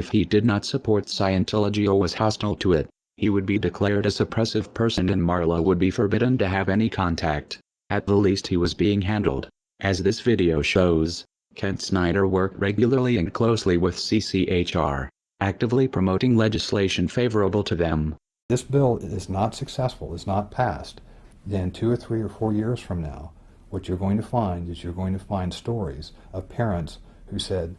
If he did not support Scientology or was hostile to it, he would be declared a suppressive person and Marla would be forbidden to have any contact. At the least he was being handled. As this video shows, Kent Snyder worked regularly and closely with CCHR, actively promoting legislation favorable to them. This bill is not successful, is not passed, then 2 or 3 or 4 years from now, what you're going to find is you're going to find stories of parents who said,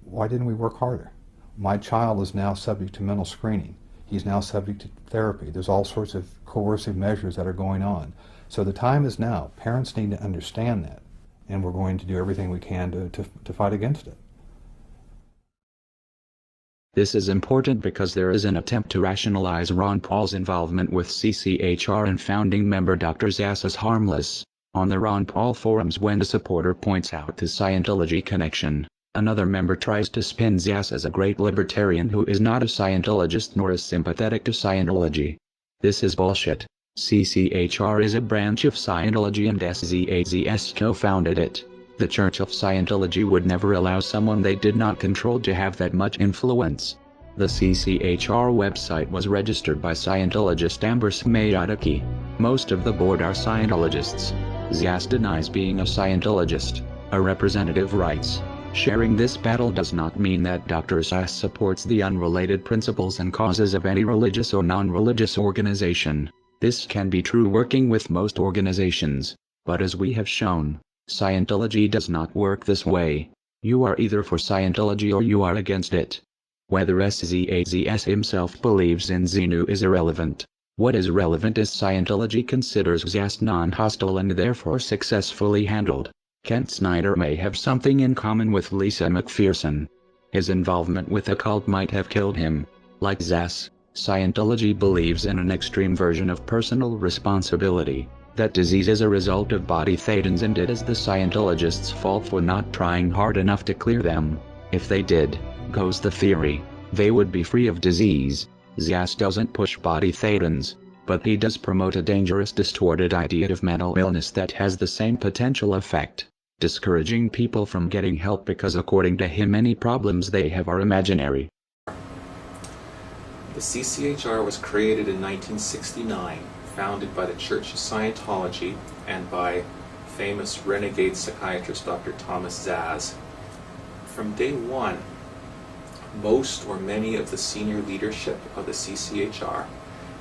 why didn't we work harder? My child is now subject to mental screening. He's now subject to therapy. There's all sorts of coercive measures that are going on. So the time is now. Parents need to understand that, and we're going to do everything we can to fight against it. This is important because there is an attempt to rationalize Ron Paul's involvement with CCHR and founding member Dr. Zass as harmless. On the Ron Paul forums, when a supporter points out the Scientology connection, another member tries to spin Zass as a great libertarian who is not a Scientologist nor is sympathetic to Scientology. This is bullshit. CCHR is a branch of Scientology and SZAZS co-founded it. The Church of Scientology would never allow someone they did not control to have that much influence. The CCHR website was registered by Scientologist Amber Smayataki. Most of the board are Scientologists. Zass denies being a Scientologist. A representative writes, sharing this battle does not mean that Dr. Zass supports the unrelated principles and causes of any religious or non-religious organization. This can be true working with most organizations, but as we have shown, Scientology does not work this way. You are either for Scientology or you are against it. Whether SZAZS himself believes in Xenu is irrelevant. What is relevant is Scientology considers Zass non-hostile and therefore successfully handled. Kent Snyder may have something in common with Lisa McPherson. His involvement with the cult might have killed him. Like Zass, Scientology believes in an extreme version of personal responsibility. That disease is a result of body thetans and it is the Scientologists' fault for not trying hard enough to clear them. If they did, goes the theory, they would be free of disease. Zass doesn't push body thetans, but he does promote a dangerous distorted idea of mental illness that has the same potential effect, discouraging people from getting help because according to him any problems they have are imaginary. The CCHR was created in 1969. Founded by the Church of Scientology and by famous renegade psychiatrist Dr. Thomas Zass. From day one, most or many of the senior leadership of the CCHR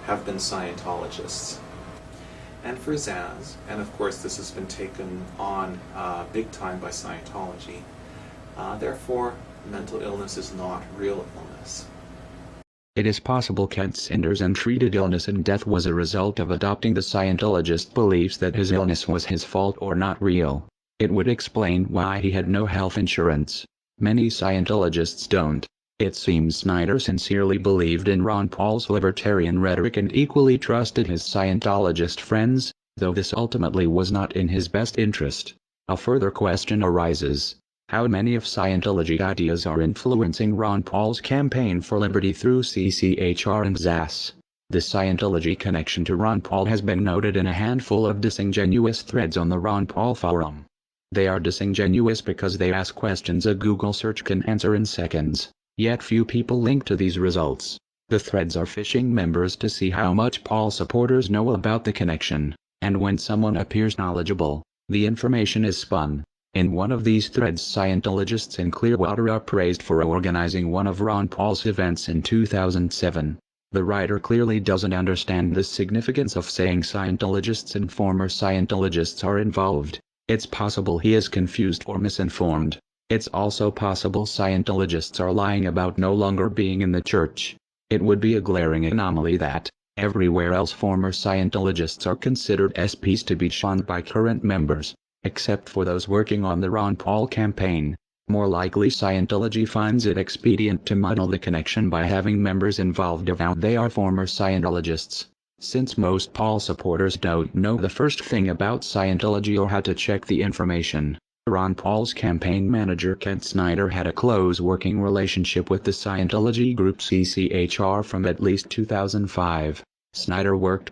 have been Scientologists. And for Zass, and of course this has been taken on big time by Scientology, therefore mental illness is not real illness. It is possible Kent Snyder's untreated illness and death was a result of adopting the Scientologist beliefs that his illness was his fault or not real. It would explain why he had no health insurance. Many Scientologists don't. It seems Snyder sincerely believed in Ron Paul's libertarian rhetoric and equally trusted his Scientologist friends, though this ultimately was not in his best interest. A further question arises. How many of Scientology ideas are influencing Ron Paul's campaign for liberty through CCHR and Zass? The Scientology connection to Ron Paul has been noted in a handful of disingenuous threads on the Ron Paul forum. They are disingenuous because they ask questions a Google search can answer in seconds, yet few people link to these results. The threads are phishing members to see how much Paul supporters know about the connection, and when someone appears knowledgeable, the information is spun. In one of these threads, Scientologists in Clearwater are praised for organizing one of Ron Paul's events in 2007. The writer clearly doesn't understand the significance of saying Scientologists and former Scientologists are involved. It's possible he is confused or misinformed. It's also possible Scientologists are lying about no longer being in the church. It would be a glaring anomaly that, everywhere else former Scientologists are considered SPs to be shunned by current members, except for those working on the Ron Paul campaign. More likely Scientology finds it expedient to muddle the connection by having members involved avowed they are former Scientologists. Since most Paul supporters don't know the first thing about Scientology or how to check the information, Ron Paul's campaign manager Kent Snyder had a close working relationship with the Scientology group CCHR from at least 2005. Snyder worked